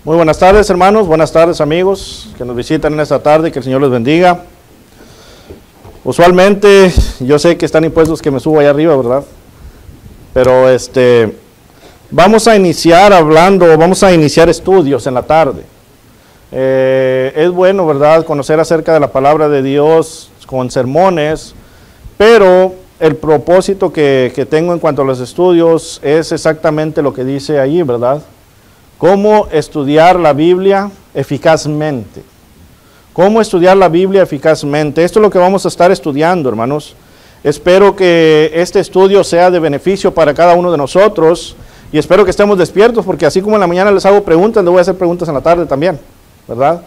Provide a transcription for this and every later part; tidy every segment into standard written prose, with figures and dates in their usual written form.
Muy buenas tardes, hermanos, buenas tardes, amigos que nos visitan en esta tarde, que el Señor les bendiga. Usualmente, yo sé que están impuestos que me subo allá arriba, ¿verdad? Pero vamos a iniciar estudios en la tarde. Es bueno, ¿verdad?, conocer acerca de la palabra de Dios con sermones, pero el propósito que tengo en cuanto a los estudios es exactamente lo que dice allí, ¿verdad? Cómo estudiar la Biblia eficazmente. Cómo estudiar la Biblia eficazmente. Esto es lo que vamos a estar estudiando, hermanos. Espero que este estudio sea de beneficio para cada uno de nosotros y espero que estemos despiertos, porque así como en la mañana les hago preguntas, les voy a hacer preguntas en la tarde también, ¿verdad?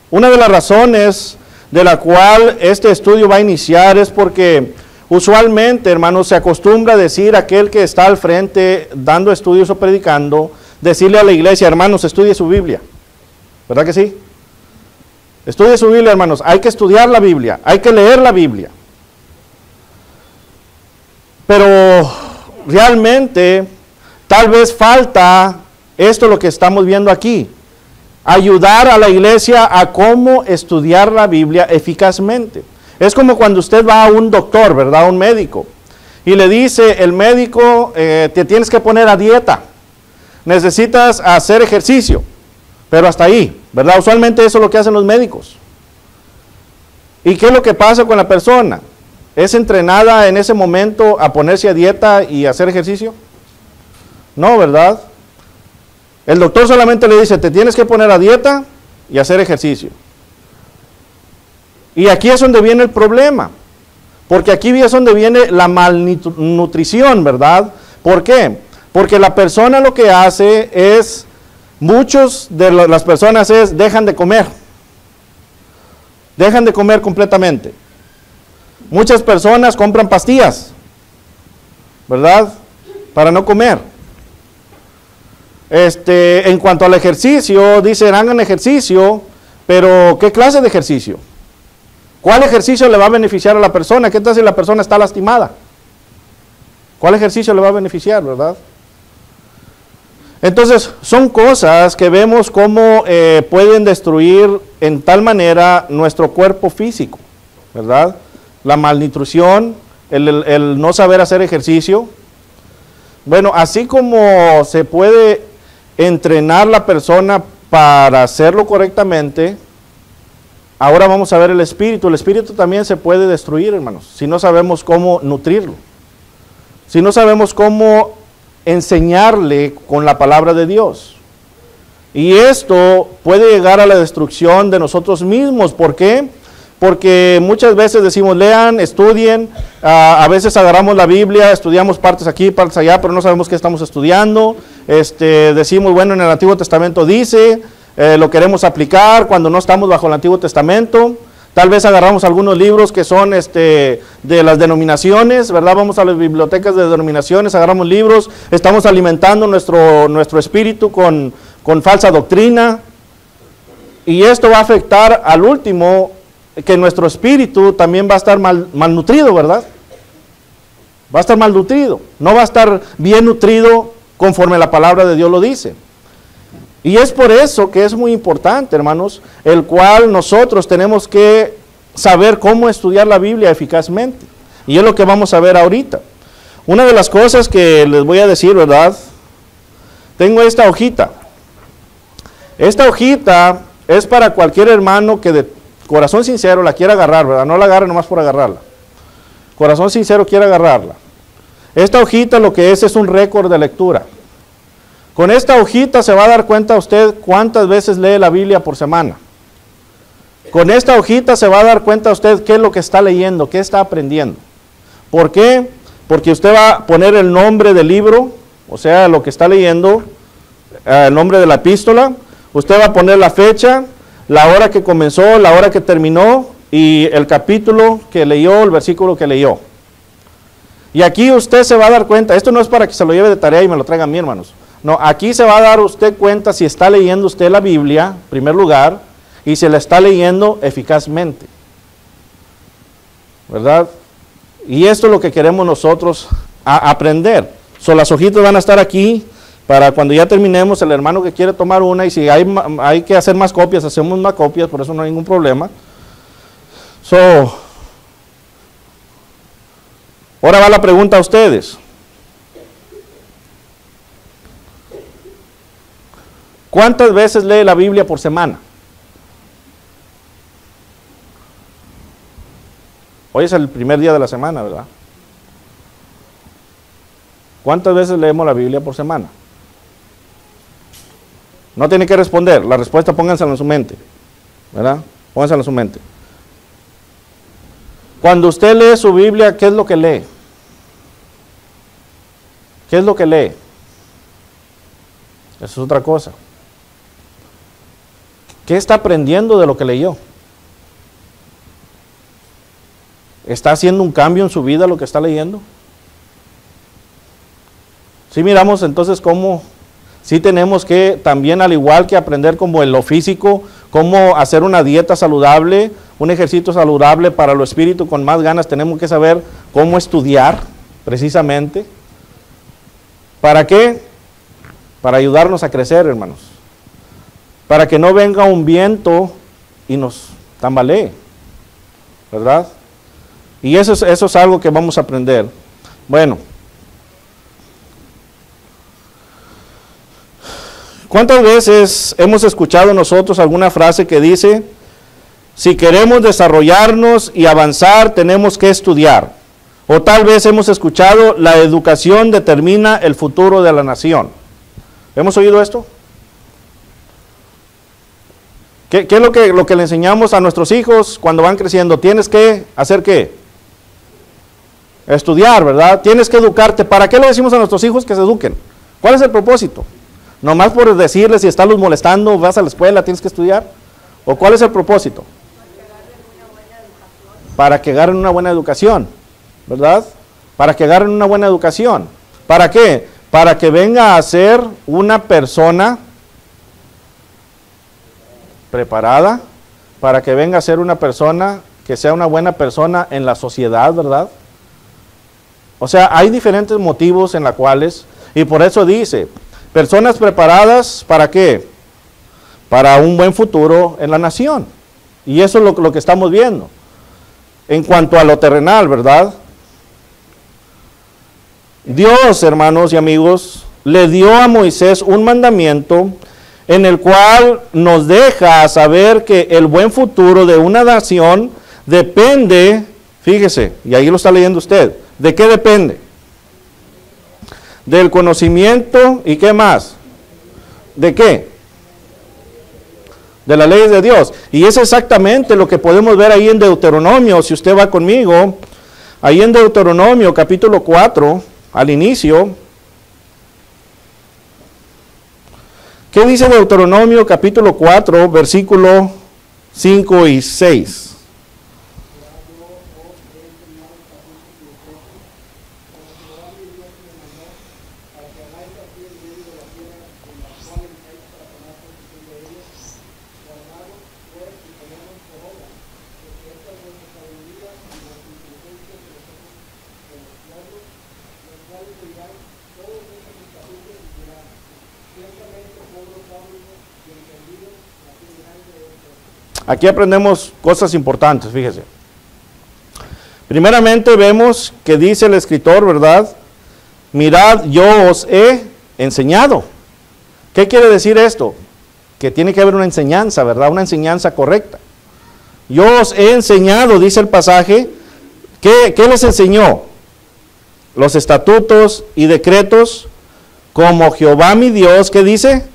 Una de las razones de la cual este estudio va a iniciar es porque usualmente, hermanos, se acostumbra a decir aquel que está al frente dando estudios o predicando, decirle a la iglesia: hermanos, estudie su Biblia. ¿Verdad que sí? Estudie su Biblia, hermanos. Hay que estudiar la Biblia, hay que leer la Biblia. Pero realmente, tal vez falta esto lo que estamos viendo aquí: ayudar a la iglesia a cómo estudiar la Biblia eficazmente. Es como cuando usted va a un doctor, ¿verdad?, a un médico, y le dice el médico: te tienes que poner a dieta, necesitas hacer ejercicio, pero hasta ahí, ¿verdad? Usualmente eso es lo que hacen los médicos. ¿Y qué es lo que pasa con la persona? ¿Es entrenada en ese momento a ponerse a dieta y hacer ejercicio? No, ¿verdad? El doctor solamente le dice: te tienes que poner a dieta y hacer ejercicio. Y aquí es donde viene el problema, porque aquí es donde viene la malnutrición, ¿verdad? ¿Por qué? Porque la persona lo que hace es, muchos de las personas dejan de comer completamente. Muchas personas compran pastillas, ¿verdad?, para no comer. En cuanto al ejercicio, dicen: hagan ejercicio, pero ¿qué clase de ejercicio? ¿Cuál ejercicio le va a beneficiar a la persona? ¿Qué tal si la persona está lastimada? ¿Cuál ejercicio le va a beneficiar, verdad? Entonces, son cosas que vemos cómo pueden destruir en tal manera nuestro cuerpo físico, ¿verdad? La malnutrición, el no saber hacer ejercicio. Bueno, así como se puede entrenar la persona para hacerlo correctamente, ahora vamos a ver el espíritu. El espíritu también se puede destruir, hermanos, si no sabemos cómo nutrirlo, si no sabemos cómo enseñarle con la palabra de Dios. Y esto puede llegar a la destrucción de nosotros mismos. ¿Por qué? Porque muchas veces decimos: lean, estudien. A veces agarramos la Biblia, estudiamos partes aquí, partes allá, pero no sabemos qué estamos estudiando. Decimos: bueno, en el Antiguo Testamento dice, lo queremos aplicar cuando no estamos bajo el Antiguo Testamento. Tal vez agarramos algunos libros que son de las denominaciones, ¿verdad? Vamos a las bibliotecas de denominaciones, agarramos libros, estamos alimentando nuestro espíritu con falsa doctrina. Y esto va a afectar al último, que nuestro espíritu también va a estar malnutrido, ¿verdad? Va a estar malnutrido, no va a estar bien nutrido conforme la palabra de Dios lo dice. Y es por eso que es muy importante, hermanos, el cual nosotros tenemos que saber cómo estudiar la Biblia eficazmente. Y es lo que vamos a ver ahorita. Una de las cosas que les voy a decir, ¿verdad? Tengo esta hojita. Esta hojita es para cualquier hermano que de corazón sincero la quiera agarrar, ¿verdad? No la agarre nomás por agarrarla. Corazón sincero quiere agarrarla. Esta hojita lo que es un récord de lectura. Con esta hojita se va a dar cuenta usted cuántas veces lee la Biblia por semana. Con esta hojita se va a dar cuenta usted qué es lo que está leyendo, qué está aprendiendo. ¿Por qué? Porque usted va a poner el nombre del libro, o sea, lo que está leyendo, el nombre de la epístola. Usted va a poner la fecha, la hora que comenzó, la hora que terminó y el capítulo que leyó, el versículo que leyó. Y aquí usted se va a dar cuenta, esto no es para que se lo lleve de tarea y me lo traiga a mí, hermanos. No, aquí se va a dar usted cuenta si está leyendo usted la Biblia, en primer lugar, y se la está leyendo eficazmente, ¿verdad? Y esto es lo que queremos nosotros aprender. Las hojitas van a estar aquí para cuando ya terminemos, el hermano que quiere tomar una, y si hay que hacer más copias, hacemos más copias, por eso no hay ningún problema. Ahora va la pregunta a ustedes. ¿Cuántas veces lee la Biblia por semana? Hoy es el primer día de la semana, ¿verdad? ¿Cuántas veces leemos la Biblia por semana? No tiene que responder, la respuesta póngansela en su mente, ¿verdad? Póngansela en su mente. Cuando usted lee su Biblia, ¿qué es lo que lee? ¿Qué es lo que lee? Eso es otra cosa. ¿Qué está aprendiendo de lo que leyó? ¿Está haciendo un cambio en su vida lo que está leyendo? Sí miramos entonces cómo sí tenemos que también, al igual que aprender como en lo físico, cómo hacer una dieta saludable, un ejercicio saludable para lo espíritu con más ganas, tenemos que saber cómo estudiar precisamente. ¿Para qué? Para ayudarnos a crecer, hermanos. Para que no venga un viento y nos tambalee, ¿verdad? Y eso es algo que vamos a aprender. Bueno, ¿cuántas veces hemos escuchado nosotros alguna frase que dice, si queremos desarrollarnos y avanzar, tenemos que estudiar? O tal vez hemos escuchado, la educación determina el futuro de la nación. ¿Hemos oído esto? ¿Qué es lo que le enseñamos a nuestros hijos cuando van creciendo? Tienes que hacer ¿qué? Estudiar, ¿verdad? Tienes que educarte. ¿Para qué le decimos a nuestros hijos que se eduquen? ¿Cuál es el propósito? ¿Nomás por decirles si estás los molestando, vas a la escuela, tienes que estudiar? ¿O cuál es el propósito? Para que agarren una buena educación, ¿verdad? Para que agarren una buena educación. ¿Para qué? Para que venga a ser una persona preparada, para que venga a ser una persona que sea una buena persona en la sociedad, ¿verdad? O sea, hay diferentes motivos en los cuales, y por eso dice, personas preparadas, ¿para qué? Para un buen futuro en la nación. Y eso es lo que estamos viendo. En cuanto a lo terrenal, ¿verdad? Dios, hermanos y amigos, le dio a Moisés un mandamiento en el cual nos deja saber que el buen futuro de una nación depende, fíjese, y ahí lo está leyendo usted, ¿de qué depende? Del conocimiento, ¿y qué más? ¿De qué? De las leyes de Dios. Y es exactamente lo que podemos ver ahí en Deuteronomio, si usted va conmigo, ahí en Deuteronomio capítulo 4, al inicio. ¿Qué dice Deuteronomio capítulo 4, versículo 5 y 6? Aquí aprendemos cosas importantes, fíjese. Primeramente vemos que dice el escritor, ¿verdad? Mirad, yo os he enseñado. ¿Qué quiere decir esto? Que tiene que haber una enseñanza, ¿verdad? Una enseñanza correcta. Yo os he enseñado, dice el pasaje. ¿Qué les enseñó? Los estatutos y decretos, como Jehová mi Dios, ¿qué dice?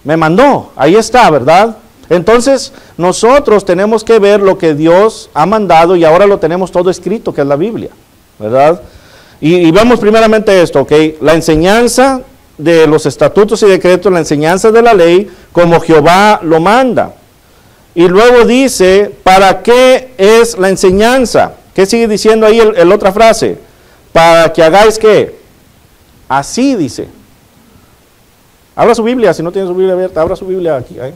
Me mandó. Ahí está, ¿verdad? Entonces, nosotros tenemos que ver lo que Dios ha mandado y ahora lo tenemos todo escrito, que es la Biblia, ¿verdad? Y vemos primeramente esto, ¿ok? La enseñanza de los estatutos y decretos, la enseñanza de la ley, como Jehová lo manda. Y luego dice, ¿para qué es la enseñanza? ¿Qué sigue diciendo ahí la otra frase? Para que hagáis ¿qué? Así dice. Abra su Biblia, si no tiene su Biblia abierta, abra su Biblia aquí, ahí.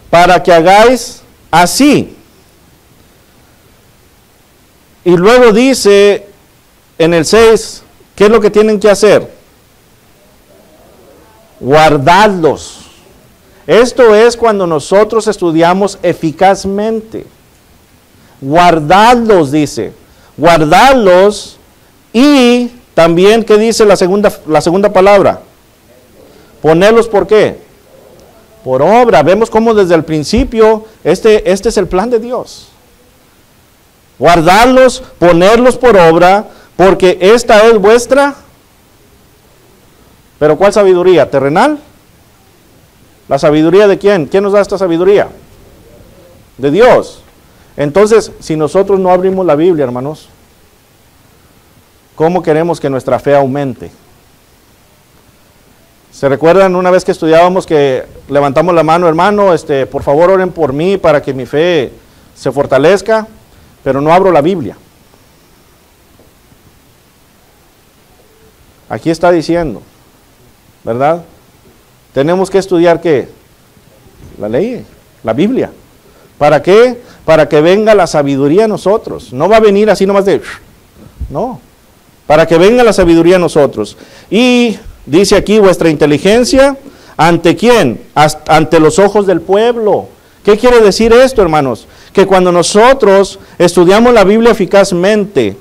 Para que hagáis así. Y luego dice en el 6, ¿qué es lo que tienen que hacer? Guardadlos. Esto es cuando nosotros estudiamos eficazmente. Guardadlos, dice. Guardadlos. Y también, ¿qué dice la segunda palabra? Ponerlos, ¿por qué? Por obra. Vemos cómo desde el principio este es el plan de Dios. Guardarlos, ponerlos por obra, porque esta es vuestra. ¿Pero cuál sabiduría? ¿Terrenal? ¿La sabiduría de quién? ¿Quién nos da esta sabiduría? De Dios. Entonces, si nosotros no abrimos la Biblia, hermanos, ¿cómo queremos que nuestra fe aumente? ¿Se recuerdan una vez que estudiábamos que levantamos la mano, hermano, por favor oren por mí para que mi fe se fortalezca, pero no abro la Biblia? Aquí está diciendo, ¿verdad? Tenemos que estudiar ¿qué? La ley, la Biblia. ¿Para qué? Para que venga la sabiduría a nosotros. No va a venir así nomás de... No. Para que venga la sabiduría a nosotros. Y dice aquí, vuestra inteligencia, ¿ante quién? Ante los ojos del pueblo. ¿Qué quiere decir esto, hermanos? Que cuando nosotros estudiamos la Biblia eficazmente,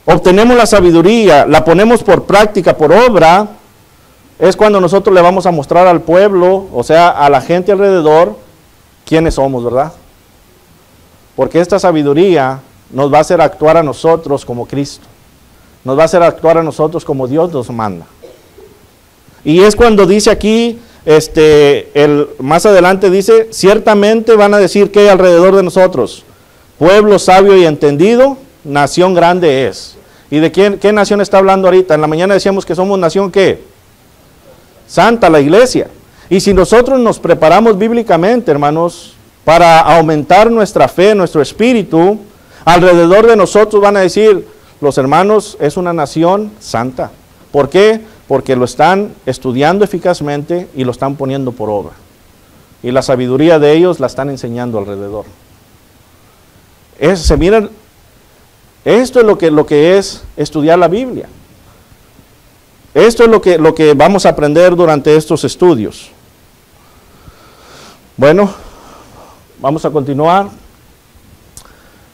obtenemos la sabiduría, la ponemos por práctica, por obra, es cuando nosotros le vamos a mostrar al pueblo, o sea, a la gente alrededor, quiénes somos, ¿verdad? Porque esta sabiduría nos va a hacer actuar a nosotros como Cristo. Nos va a hacer actuar a nosotros como Dios nos manda. Y es cuando dice aquí, más adelante dice, ciertamente van a decir que alrededor de nosotros, pueblo sabio y entendido, nación grande es. ¿Y de qué nación está hablando ahorita? En la mañana decíamos que somos nación ¿qué? Santa, la iglesia. Y si nosotros nos preparamos bíblicamente, hermanos, para aumentar nuestra fe, nuestro espíritu, alrededor de nosotros van a decir, los hermanos es una nación santa. ¿Por qué? Porque lo están estudiando eficazmente y lo están poniendo por obra. Y la sabiduría de ellos la están enseñando alrededor. Se miran, esto es lo que es estudiar la Biblia. Esto es lo que vamos a aprender durante estos estudios. Bueno, vamos a continuar.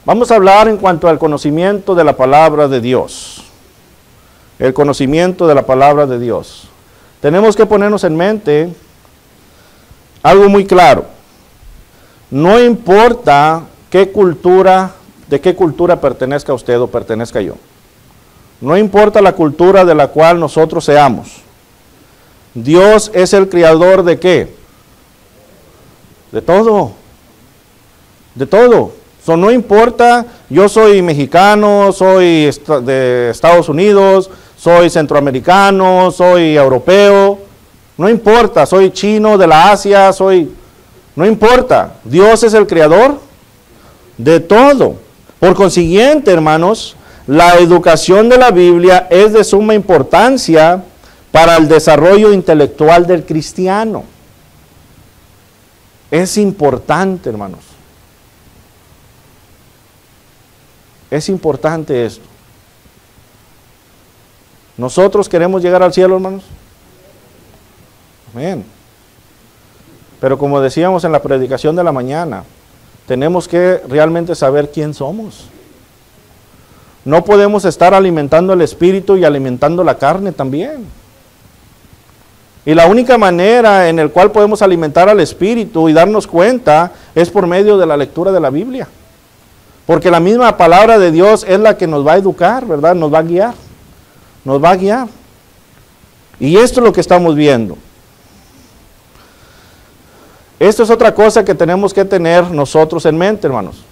Vamos a hablar en cuanto al conocimiento de la palabra de Dios. El conocimiento de la palabra de Dios. Tenemos que ponernos en mente algo muy claro. No importa de qué cultura pertenezca usted o pertenezca yo. No importa la cultura de la cual nosotros seamos. Dios es el creador ¿de qué? De todo. De todo. No importa, yo soy mexicano, soy de Estados Unidos, soy centroamericano, soy europeo, no importa, soy chino de la Asia, no importa, Dios es el creador de todo. Por consiguiente, hermanos, la educación de la Biblia es de suma importancia para el desarrollo intelectual del cristiano. Es importante, hermanos. Es importante esto. ¿Nosotros queremos llegar al cielo, hermanos? Amén. Pero como decíamos en la predicación de la mañana, tenemos que realmente saber quién somos. No podemos estar alimentando el espíritu y alimentando la carne también. Y la única manera en la cual podemos alimentar al espíritu y darnos cuenta es por medio de la lectura de la Biblia. Porque la misma palabra de Dios es la que nos va a educar, ¿verdad? Nos va a guiar. Nos va a guiar. Y esto es lo que estamos viendo. Esto es otra cosa que tenemos que tener nosotros en mente, hermanos.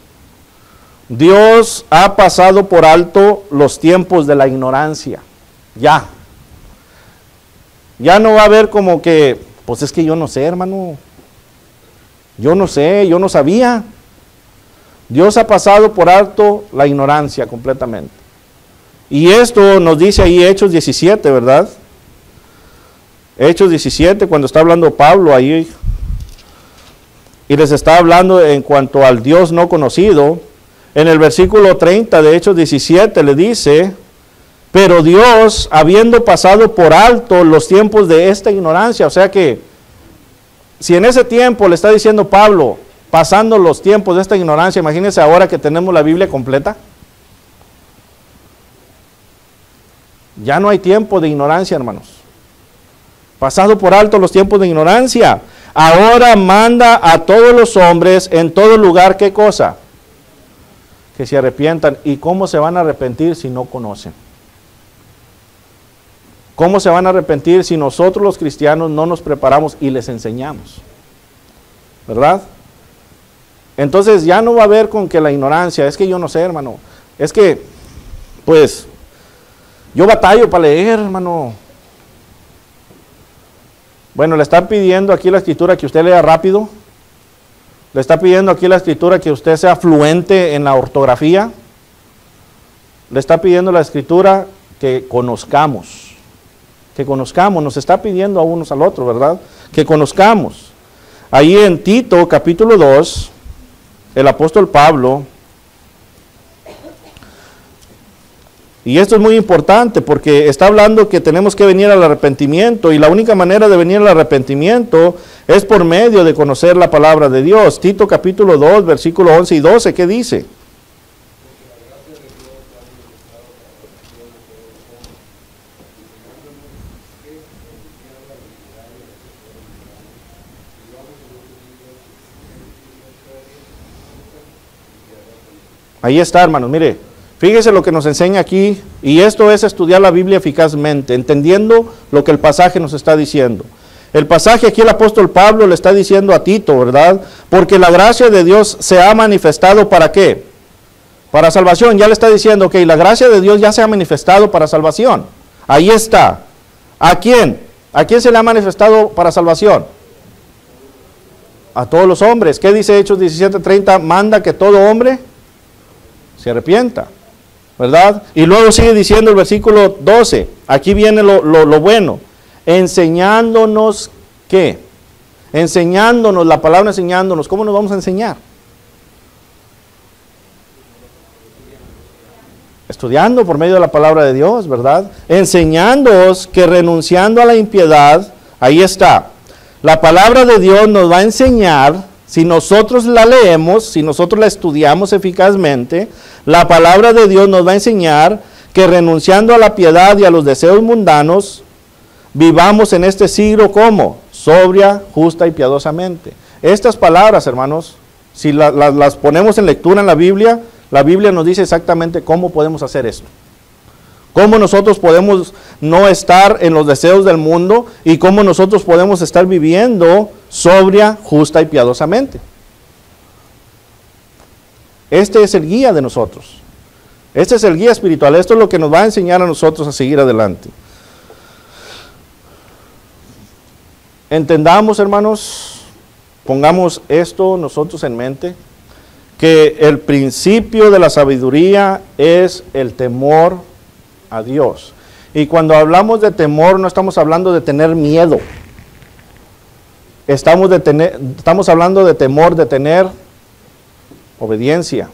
Dios ha pasado por alto los tiempos de la ignorancia. Ya. Ya no va a haber como que, pues es que yo no sé, hermano. Yo no sé, yo no sabía. Dios ha pasado por alto la ignorancia completamente. Y esto nos dice ahí Hechos 17, ¿verdad? Hechos 17, cuando está hablando Pablo ahí, y les está hablando en cuanto al Dios no conocido, en el versículo 30 de Hechos 17 le dice Pero Dios, habiendo pasado por alto los tiempos de esta ignorancia, o sea que, si en ese tiempo le está diciendo Pablo, pasando los tiempos de esta ignorancia, imagínense ahora que tenemos la Biblia completa. Ya no hay tiempo de ignorancia, hermanos. Pasado por alto los tiempos de ignorancia. Ahora manda a todos los hombres en todo lugar, ¿qué cosa? Que se arrepientan. ¿Y cómo se van a arrepentir si no conocen? ¿Cómo se van a arrepentir si nosotros los cristianos no nos preparamos y les enseñamos? ¿Verdad? Entonces ya no va a haber con que la ignorancia, es que yo no sé, hermano, es que, pues, yo batallo para leer, hermano. Bueno, le están pidiendo aquí la escritura que usted lea rápido. Le está pidiendo aquí la escritura que usted sea fluente en la ortografía. Le está pidiendo la escritura que conozcamos. Que conozcamos, nos está pidiendo a unos al otro, ¿verdad? Que conozcamos. Ahí en Tito, capítulo 2, el apóstol Pablo, y esto es muy importante porque está hablando que tenemos que venir al arrepentimiento, y la única manera de venir al arrepentimiento es por medio de conocer la palabra de Dios. Tito capítulo 2, versículo 11 y 12, ¿qué dice? Ahí está, hermanos, mire, fíjese lo que nos enseña aquí, y esto es estudiar la Biblia eficazmente, entendiendo lo que el pasaje nos está diciendo. El pasaje aquí el apóstol Pablo le está diciendo a Tito, ¿verdad? Porque la gracia de Dios se ha manifestado, ¿para qué? Para salvación. Ya le está diciendo, ok, la gracia de Dios ya se ha manifestado para salvación. Ahí está. ¿A quién? ¿A quién se le ha manifestado para salvación? A todos los hombres. ¿Qué dice Hechos 17:30? Manda que todo hombre se arrepienta, ¿verdad? Y luego sigue diciendo el versículo 12, aquí viene lo bueno, enseñándonos, ¿qué? Enseñándonos, la palabra enseñándonos, ¿cómo nos vamos a enseñar? Estudiando por medio de la palabra de Dios, ¿verdad? Enseñándoos que renunciando a la impiedad, ahí está, la palabra de Dios nos va a enseñar. Si nosotros la leemos, si nosotros la estudiamos eficazmente, la palabra de Dios nos va a enseñar que renunciando a la piedad y a los deseos mundanos, vivamos en este siglo como sobria, justa y piadosamente. Estas palabras, hermanos, si las ponemos en lectura en la Biblia nos dice exactamente cómo podemos hacer esto. Cómo nosotros podemos no estar en los deseos del mundo y cómo nosotros podemos estar viviendo sobria, justa y piadosamente. Este es el guía de nosotros. Este es el guía espiritual. Esto es lo que nos va a enseñar a nosotros a seguir adelante. Entendamos, hermanos, pongamos esto nosotros en mente, que el principio de la sabiduría es el temor a Dios. Y cuando hablamos de temor, no estamos hablando de tener miedo. Estamos hablando de temor, de tener obediencia.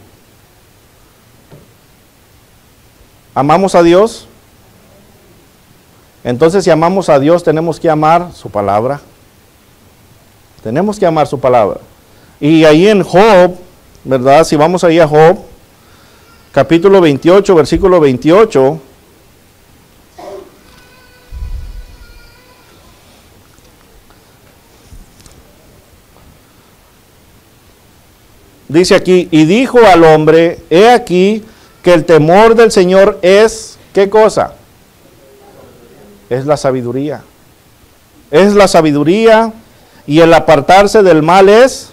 ¿Amamos a Dios? Entonces, si amamos a Dios, tenemos que amar su palabra. Tenemos que amar su palabra. Y ahí en Job, ¿verdad? Si vamos ahí a Job, capítulo 28, versículo 28. Dice aquí, y dijo al hombre, he aquí que el temor del Señor es, ¿qué cosa? Es la sabiduría. Es la sabiduría, y el apartarse del mal es,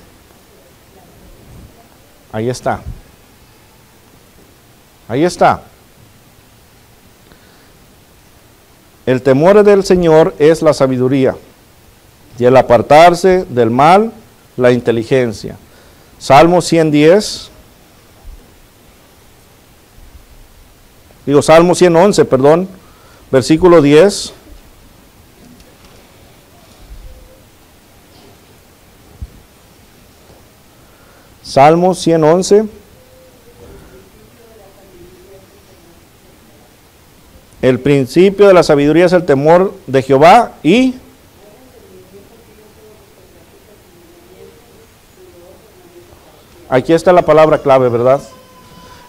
ahí está. Ahí está. El temor del Señor es la sabiduría, y el apartarse del mal, la inteligencia. Salmo 110, Salmo 111, perdón, versículo 10. Salmo 111. El principio de la sabiduría es el temor de Jehová y aquí está la palabra clave, ¿verdad?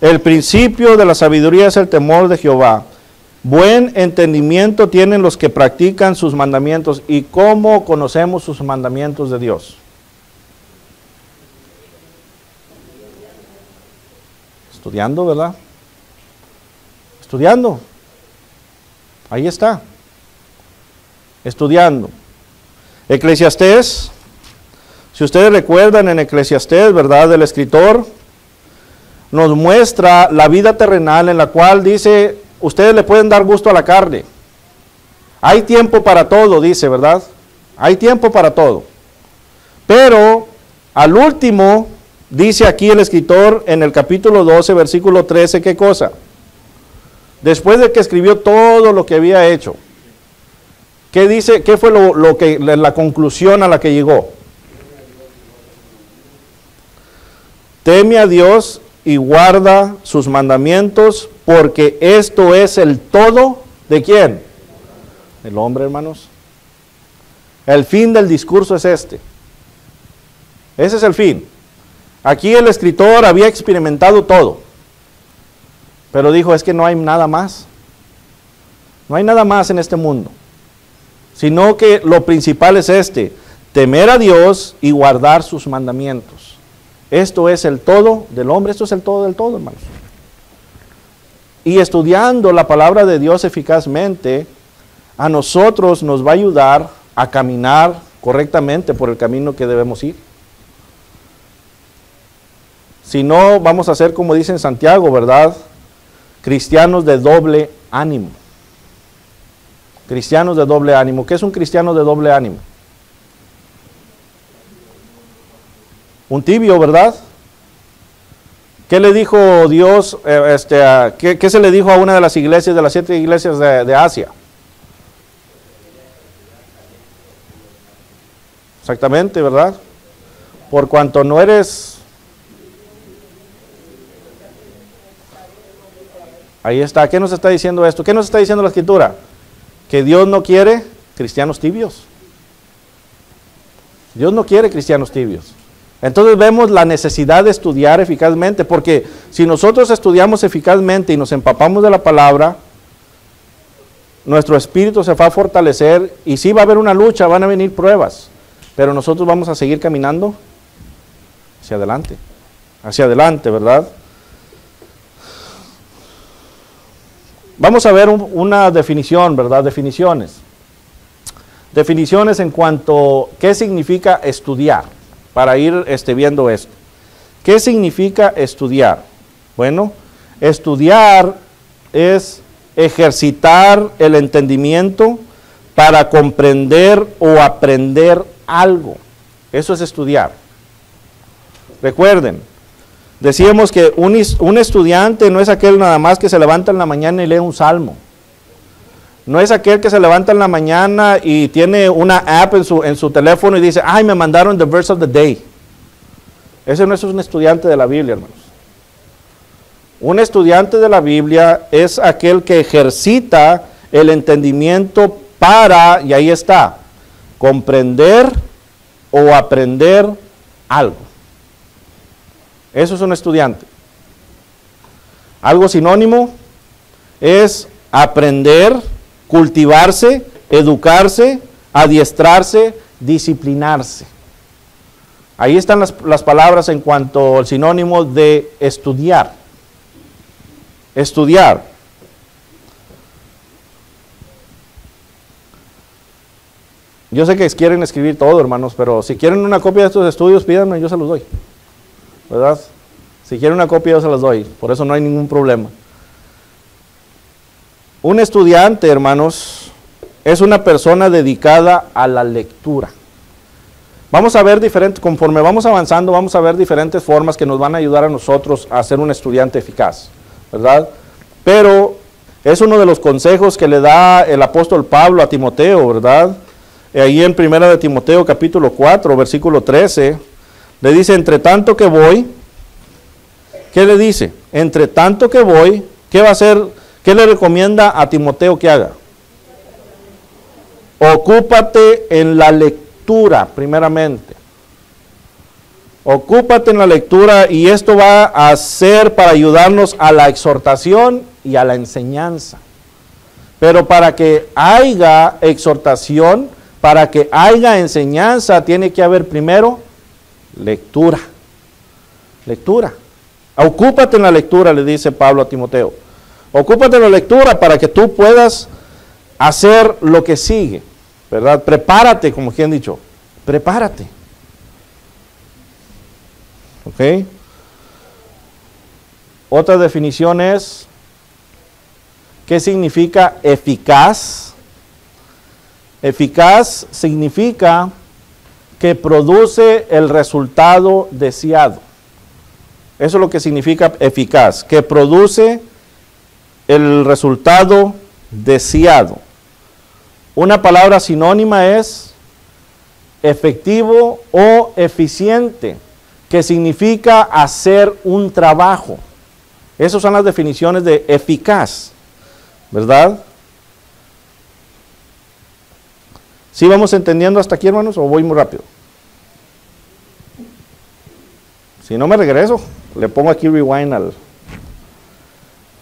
El principio de la sabiduría es el temor de Jehová. Buen entendimiento tienen los que practican sus mandamientos. ¿Y cómo conocemos sus mandamientos de Dios? Estudiando, ¿verdad? Estudiando. Ahí está. Estudiando. Eclesiastés. Si ustedes recuerdan en Eclesiastés, ¿verdad? El escritor nos muestra la vida terrenal en la cual dice, ustedes le pueden dar gusto a la carne. Hay tiempo para todo, dice, ¿verdad? Hay tiempo para todo. Pero al último, dice aquí el escritor en el capítulo 12, versículo 13, ¿qué cosa? Después de que escribió todo lo que había hecho, ¿qué dice? ¿Qué fue la conclusión a la que llegó? Teme a Dios y guarda sus mandamientos, porque esto es el todo, ¿de quién? Del hombre, hermanos. El fin del discurso es este. Ese es el fin. Aquí el escritor había experimentado todo, pero dijo, es que no hay nada más. No hay nada más en este mundo, sino que lo principal es este, temer a Dios y guardar sus mandamientos. Esto es el todo del hombre, esto es el todo del todo, hermanos. Y estudiando la palabra de Dios eficazmente, a nosotros nos va a ayudar a caminar correctamente por el camino que debemos ir. Si no, vamos a ser, como dice en Santiago, ¿verdad? Cristianos de doble ánimo. Cristianos de doble ánimo. ¿Qué es un cristiano de doble ánimo? Un tibio, ¿verdad? ¿Qué le dijo Dios? ¿Qué se le dijo a una de las iglesias, de las 7 iglesias de Asia? Exactamente, ¿verdad? Por cuanto no eres... Ahí está. ¿Qué nos está diciendo esto? ¿Qué nos está diciendo la Escritura? Que Dios no quiere cristianos tibios. Dios no quiere cristianos tibios. Entonces vemos la necesidad de estudiar eficazmente, porque si nosotros estudiamos eficazmente y nos empapamos de la palabra, nuestro espíritu se va a fortalecer y sí va a haber una lucha, van a venir pruebas, pero nosotros vamos a seguir caminando hacia adelante, ¿verdad? Vamos a ver una definición, ¿verdad? Definiciones en cuanto a qué significa estudiar. Para ir viendo esto. ¿Qué significa estudiar? Bueno, estudiar es ejercitar el entendimiento para comprender o aprender algo. Eso es estudiar. Recuerden, decíamos que un estudiante no es aquel nada más que se levanta en la mañana y lee un salmo. No es aquel que se levanta en la mañana y tiene una app en su teléfono y dice, ay, me mandaron the verse of the day. Ese no es un estudiante de la Biblia, hermanos. Un estudiante de la Biblia es aquel que ejercita el entendimiento para, y ahí está, comprender o aprender algo. Eso es un estudiante. Algo sinónimo es aprender, cultivarse, educarse, adiestrarse, disciplinarse. Ahí están las palabras en cuanto al sinónimo de estudiar. Estudiar. Yo sé que quieren escribir todo, hermanos, pero si quieren una copia de estos estudios, pídanme, yo se los doy. ¿Verdad? Si quieren una copia, yo se las doy. Por eso no hay ningún problema. Un estudiante, hermanos, es una persona dedicada a la lectura. Vamos a ver conforme vamos avanzando, vamos a ver diferentes formas que nos van a ayudar a nosotros a ser un estudiante eficaz, ¿verdad? Pero es uno de los consejos que le da el apóstol Pablo a Timoteo, ¿verdad? Ahí en 1 de Timoteo capítulo 4, versículo 13, le dice, entre tanto que voy, ¿qué le dice? Entre tanto que voy, ¿qué va a hacer? ¿Qué le recomienda a Timoteo que haga? Ocúpate en la lectura, primeramente. Ocúpate en la lectura, y esto va a ser para ayudarnos a la exhortación y a la enseñanza. Pero para que haya exhortación, para que haya enseñanza, tiene que haber primero lectura. Lectura. Ocúpate en la lectura, le dice Pablo a Timoteo. Ocúpate en la lectura para que tú puedas hacer lo que sigue, ¿verdad? Prepárate, como quien ha dicho, prepárate. ¿Ok? Otra definición es, ¿qué significa eficaz? Eficaz significa que produce el resultado deseado. Eso es lo que significa eficaz, que produce el resultado deseado. Una palabra sinónima es efectivo o eficiente, que significa hacer un trabajo. Esas son las definiciones de eficaz, ¿verdad? ¿Sí vamos entendiendo hasta aquí, hermanos, o voy muy rápido? Si no, me regreso, le pongo aquí rewind al...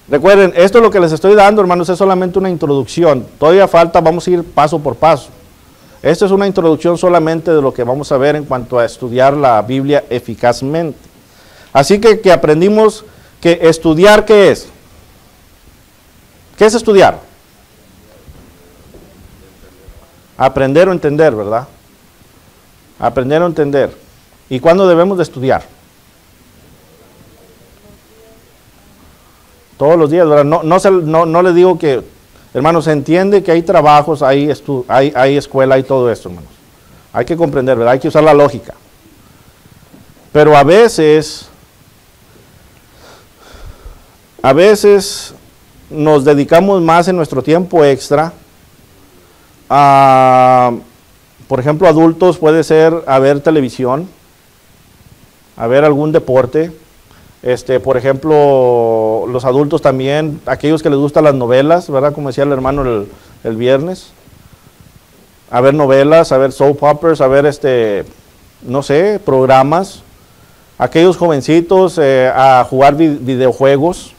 Recuerden, esto es lo que les estoy dando, hermanos, es solamente una introducción. Todavía falta, vamos a ir paso por paso. Esto es una introducción solamente de lo que vamos a ver en cuanto a estudiar la Biblia eficazmente. Así que aprendimos que estudiar, ¿qué es? ¿Qué es estudiar? Aprender o entender, ¿verdad? Aprender o entender. ¿Y cuándo debemos de estudiar? Todos los días, ¿verdad? No les digo que, hermanos, se entiende que hay trabajos, hay escuela, hay todo esto, hermanos. Hay que comprender, ¿verdad? Hay que usar la lógica. Pero a veces nos dedicamos más en nuestro tiempo extra a, por ejemplo, adultos puede ser a ver televisión, a ver algún deporte. Por ejemplo, los adultos también, aquellos que les gustan las novelas, ¿verdad? Como decía el hermano el viernes, a ver novelas, a ver soap operas, a ver, no sé, programas. Aquellos jovencitos a jugar videojuegos,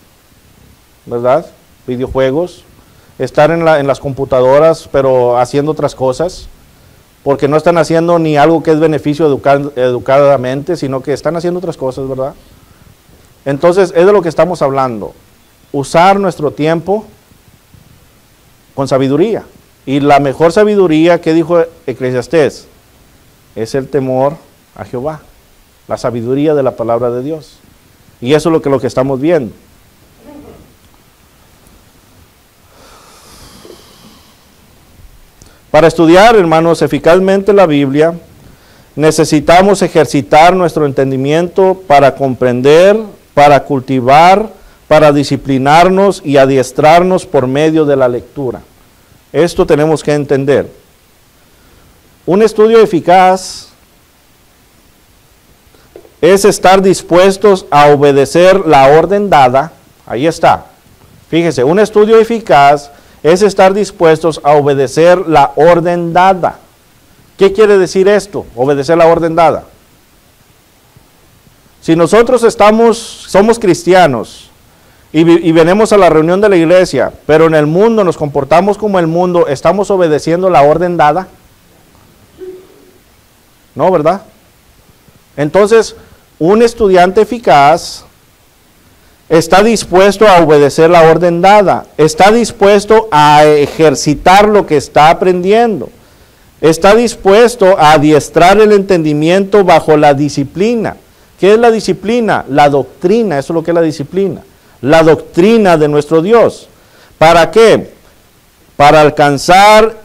¿verdad? Videojuegos. Estar en las computadoras, pero haciendo otras cosas, porque no están haciendo ni algo que es beneficio educadamente, sino que están haciendo otras cosas, ¿verdad? Entonces, es de lo que estamos hablando. Usar nuestro tiempo con sabiduría. Y la mejor sabiduría, que dijo Eclesiastés, es el temor a Jehová. La sabiduría de la palabra de Dios. Y eso es lo que estamos viendo. Para estudiar, hermanos, eficazmente la Biblia, necesitamos ejercitar nuestro entendimiento para comprender, para cultivar, para disciplinarnos y adiestrarnos por medio de la lectura. Esto tenemos que entender. Un estudio eficaz es estar dispuestos a obedecer la orden dada. Ahí está. Fíjese, un estudio eficaz es estar dispuestos a obedecer la orden dada. ¿Qué quiere decir esto? Obedecer la orden dada. Si nosotros somos cristianos y venimos a la reunión de la iglesia, pero en el mundo nos comportamos como el mundo, ¿estamos obedeciendo la orden dada? No, ¿verdad? Entonces, un estudiante eficaz está dispuesto a obedecer la orden dada, está dispuesto a ejercitar lo que está aprendiendo, está dispuesto a adiestrar el entendimiento bajo la disciplina. ¿Qué es la disciplina? La doctrina, eso es lo que es la disciplina. La doctrina de nuestro Dios. ¿Para qué? Para alcanzar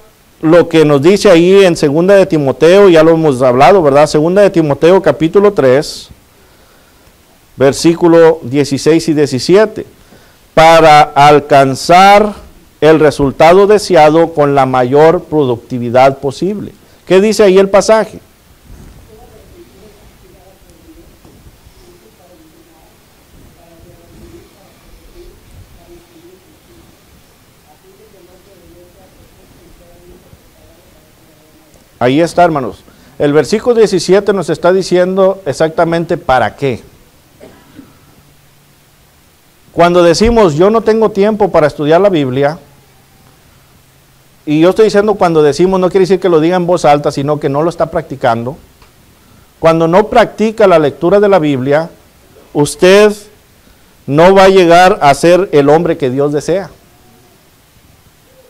lo que nos dice ahí en 2 de Timoteo, ya lo hemos hablado, ¿verdad? 2 de Timoteo capítulo 3, versículo 16 y 17. Para alcanzar el resultado deseado con la mayor productividad posible. ¿Qué dice ahí el pasaje? Ahí está, hermanos. El versículo 17 nos está diciendo exactamente para qué. Cuando decimos, yo no tengo tiempo para estudiar la Biblia, y yo estoy diciendo cuando decimos, no quiere decir que lo diga en voz alta, sino que no lo está practicando. Cuando no practica la lectura de la Biblia, usted no va a llegar a ser el hombre que Dios desea.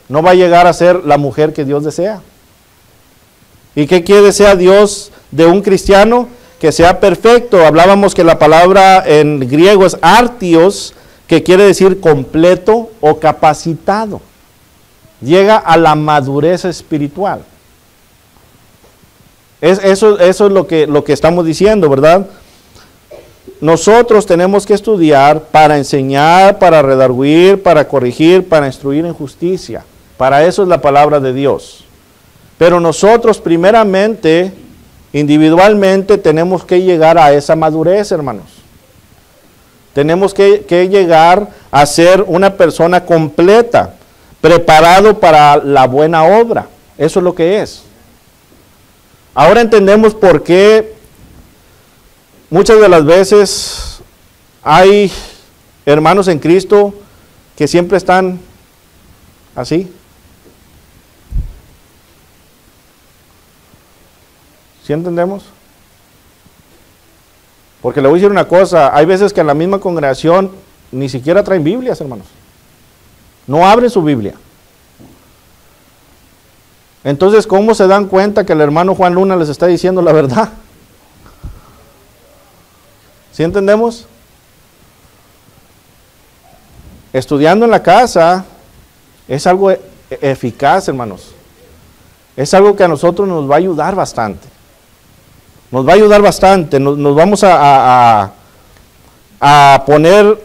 No va a llegar a ser la mujer que Dios desea. ¿Y qué quiere desea Dios de un cristiano? Que sea perfecto. Hablábamos que la palabra en griego es artios, que quiere decir completo o capacitado. Llega a la madurez espiritual. Eso es lo que estamos diciendo, ¿verdad? Nosotros tenemos que estudiar para enseñar, para redarguir, para corregir, para instruir en justicia. Para eso es la palabra de Dios. Pero nosotros primeramente, individualmente, tenemos que llegar a esa madurez, hermanos. Tenemos que llegar a ser una persona completa, preparado para la buena obra. Eso es lo que es. Ahora entendemos por qué muchas de las veces hay hermanos en Cristo que siempre están así. ¿Sí entendemos? Porque le voy a decir una cosa, hay veces que en la misma congregación ni siquiera traen Biblias, hermanos. No abren su Biblia. Entonces, ¿cómo se dan cuenta que el hermano Juan Luna les está diciendo la verdad? ¿Sí entendemos? Estudiando en la casa es algo eficaz, hermanos. Es algo que a nosotros nos va a ayudar bastante. Nos va a ayudar bastante. Nos vamos a poner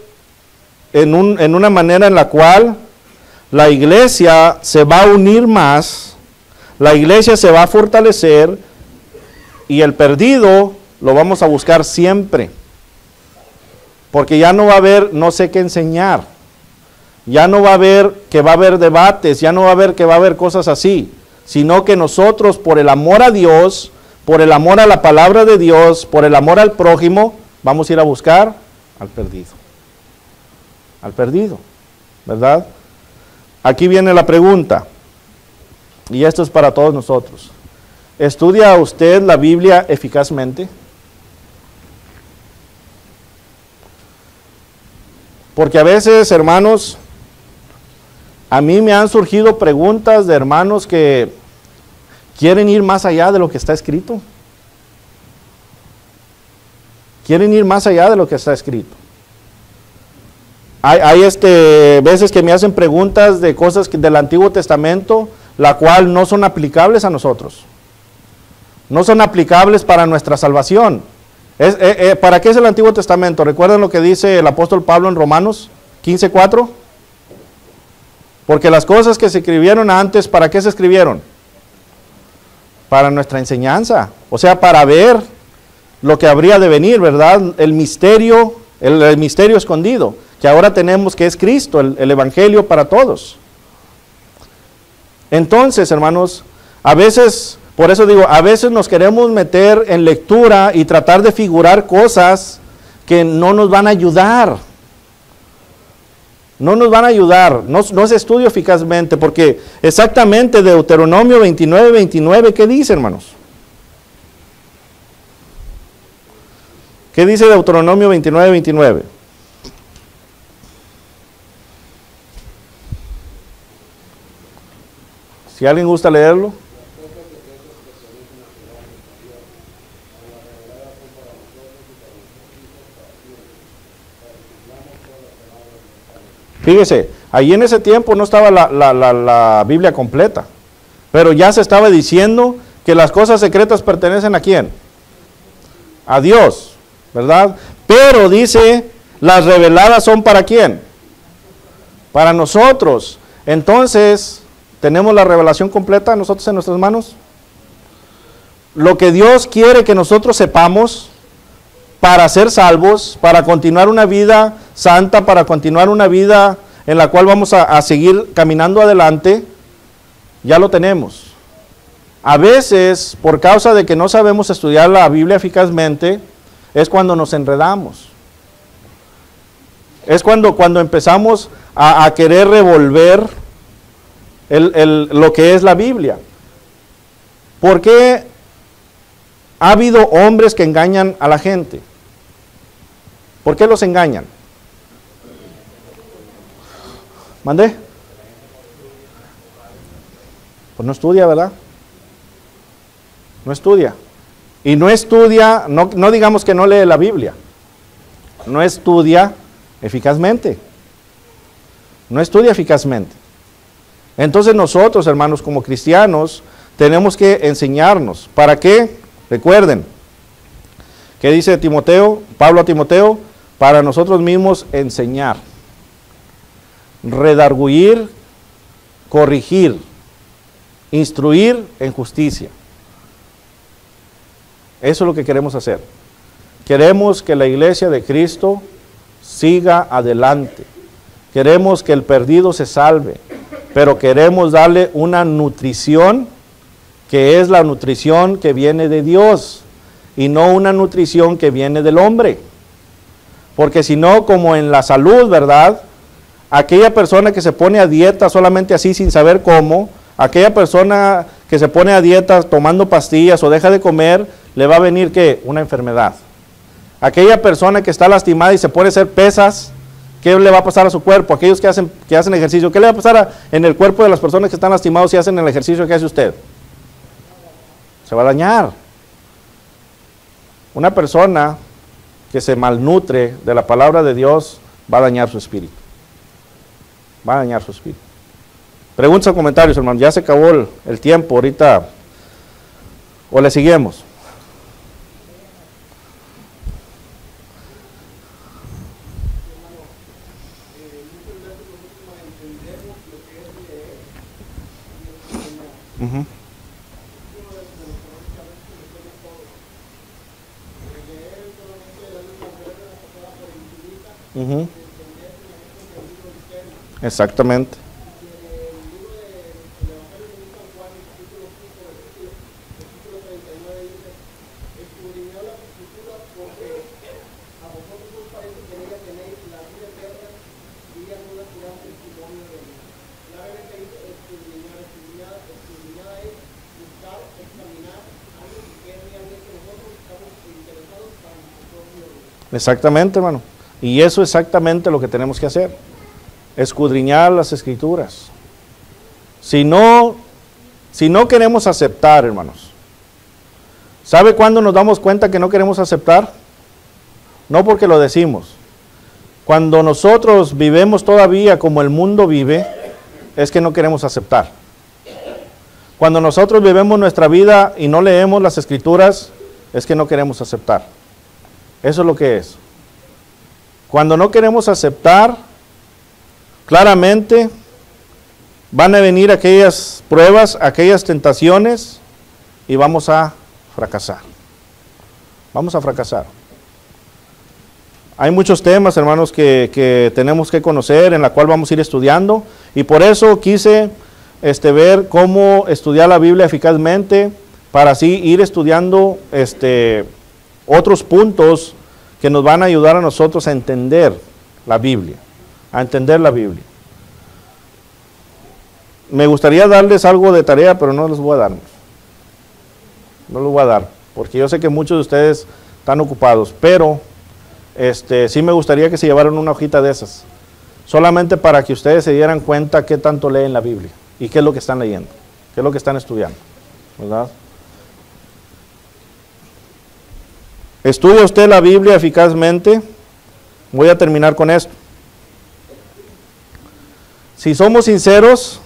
en una manera en la cual la iglesia se va a unir más. La iglesia se va a fortalecer y el perdido lo vamos a buscar siempre. Porque ya no va a haber no sé qué enseñar. Ya no va a haber que va a haber debates, ya no va a haber que va a haber cosas así. Sino que nosotros por el amor a Dios, por el amor a la palabra de Dios, por el amor al prójimo, vamos a ir a buscar al perdido. Al perdido, ¿verdad? Aquí viene la pregunta. Y esto es para todos nosotros. ¿Estudia usted la Biblia eficazmente? Porque a veces, hermanos, a mí me han surgido preguntas de hermanos que quieren ir más allá de lo que está escrito. Quieren ir más allá de lo que está escrito. Hay veces que me hacen preguntas de cosas del Antiguo Testamento, la cual no son aplicables a nosotros. No son aplicables para nuestra salvación. ¿Para qué es el Antiguo Testamento? ¿Recuerdan lo que dice el apóstol Pablo en Romanos 15:4? Porque las cosas que se escribieron antes, ¿para qué se escribieron? Para nuestra enseñanza. O sea, para ver lo que habría de venir, ¿verdad? El misterio escondido, que ahora tenemos, que es Cristo, el Evangelio para todos. Entonces, hermanos, a veces, por eso digo, a veces nos queremos meter en lectura y tratar de figurar cosas que no nos van a ayudar. No nos van a ayudar, no se estudia eficazmente, porque exactamente Deuteronomio 29:29, ¿qué dice, hermanos? ¿Qué dice Deuteronomio 29:29? Si alguien gusta leerlo. Fíjese, ahí en ese tiempo no estaba la Biblia completa, pero ya se estaba diciendo que las cosas secretas pertenecen ¿a quién? A Dios, ¿verdad? Pero dice, las reveladas son ¿para quién? Para nosotros. Entonces, ¿tenemos la revelación completa nosotros en nuestras manos? Lo que Dios quiere que nosotros sepamos para ser salvos, para continuar una vida santa, para continuar una vida en la cual vamos a seguir caminando adelante, ya lo tenemos. A veces, por causa de que no sabemos estudiar la Biblia eficazmente, es cuando nos enredamos. Es cuando empezamos a querer revolver lo que es la Biblia. ¿Por qué ha habido hombres que engañan a la gente? ¿Por qué los engañan? ¿Mandé? Pues no estudia, ¿verdad? No estudia. Y no estudia, no digamos que no lee la Biblia. No estudia eficazmente. No estudia eficazmente. Entonces nosotros, hermanos, como cristianos, tenemos que enseñarnos. ¿Para qué? Recuerden, ¿qué dice Timoteo? Pablo a Timoteo, para nosotros mismos enseñar, redarguir, corregir, instruir en justicia. Eso es lo que queremos hacer. Queremos que la iglesia de Cristo siga adelante. Queremos que el perdido se salve, pero queremos darle una nutrición que es la nutrición que viene de Dios y no una nutrición que viene del hombre. Porque si no, como en la salud, ¿verdad? Aquella persona que se pone a dieta solamente así sin saber cómo, aquella persona que se pone a dieta tomando pastillas o deja de comer, le va a venir ¿qué? Una enfermedad. Aquella persona que está lastimada y se pone a hacer pesas, ¿qué le va a pasar a su cuerpo? Aquellos que hacen ejercicio, ¿qué le va a pasar en el cuerpo de las personas que están lastimados si hacen el ejercicio que hace usted? Se va a dañar. Una persona que se malnutre de la palabra de Dios va a dañar su espíritu. Va a dañar su espíritu. Preguntas o comentarios, hermano. Ya se acabó el tiempo ahorita. ¿O le seguimos? Uh-huh. Uh-huh. Exactamente. Exactamente, hermano. Y eso es exactamente lo que tenemos que hacer. Escudriñar las Escrituras. Si no queremos aceptar, hermanos. ¿Sabe cuándo nos damos cuenta que no queremos aceptar? No porque lo decimos. Cuando nosotros vivimos todavía como el mundo vive, es que no queremos aceptar. Cuando nosotros vivimos nuestra vida y no leemos las Escrituras, es que no queremos aceptar. Eso es lo que es. Cuando no queremos aceptar, claramente van a venir aquellas pruebas, aquellas tentaciones y vamos a fracasar. Vamos a fracasar. Hay muchos temas, hermanos, que tenemos que conocer, en la cual vamos a ir estudiando, y por eso quise ver cómo estudiar la Biblia eficazmente, para así ir estudiando otros puntos que nos van a ayudar a nosotros a entender la Biblia, Me gustaría darles algo de tarea, pero no les voy a dar. No les voy a dar, porque yo sé que muchos de ustedes están ocupados, pero sí me gustaría que se llevaran una hojita de esas, solamente para que ustedes se dieran cuenta qué tanto leen la Biblia y qué es lo que están leyendo, qué es lo que están estudiando, ¿verdad? ¿Estudia usted la Biblia eficazmente? Voy a terminar con esto. Si somos sinceros,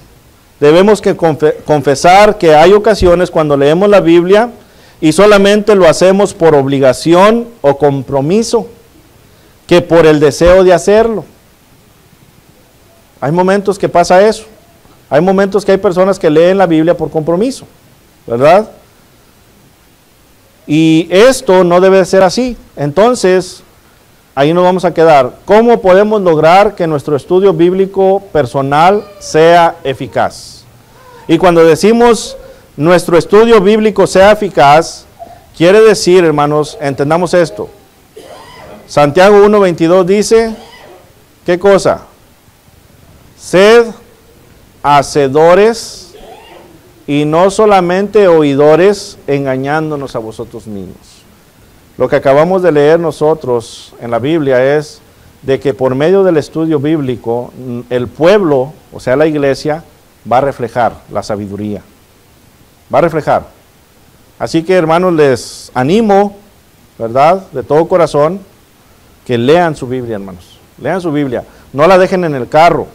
debemos que confesar que hay ocasiones cuando leemos la Biblia y solamente lo hacemos por obligación o compromiso, que por el deseo de hacerlo. Hay momentos que pasa eso. Hay momentos que hay personas que leen la Biblia por compromiso, ¿verdad? Y esto no debe ser así. Entonces, ahí nos vamos a quedar. ¿Cómo podemos lograr que nuestro estudio bíblico personal sea eficaz? Y cuando decimos nuestro estudio bíblico sea eficaz, quiere decir, hermanos, entendamos esto. Santiago 1:22 dice, ¿qué cosa? Sed hacedores y no solamente oidores, engañándonos a vosotros mismos. Lo que acabamos de leer nosotros en la Biblia es de que por medio del estudio bíblico, el pueblo, o sea la iglesia, va a reflejar la sabiduría. Va a reflejar. Así que, hermanos, les animo, ¿verdad?, de todo corazón, que lean su Biblia, hermanos. Lean su Biblia. No la dejen en el carro.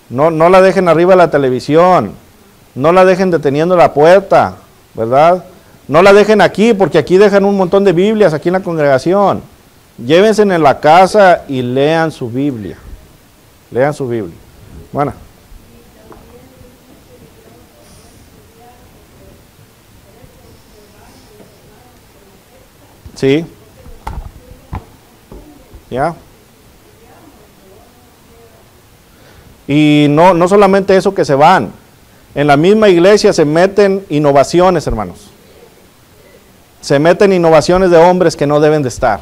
No la dejen arriba de la televisión. No la dejen deteniendo la puerta, ¿verdad? No la dejen aquí, porque aquí dejan un montón de Biblias, aquí en la congregación. Llévense en la casa y lean su Biblia. Lean su Biblia. Bueno. Sí. ¿Ya? Y no solamente eso, que se van. En la misma iglesia se meten innovaciones, hermanos. Se meten innovaciones de hombres que no deben de estar.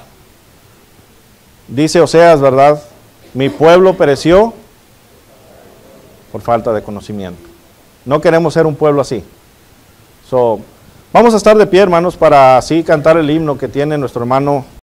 Dice Oseas, ¿verdad? Mi pueblo pereció por falta de conocimiento. No queremos ser un pueblo así. Vamos a estar de pie, hermanos, para así cantar el himno que tiene nuestro hermano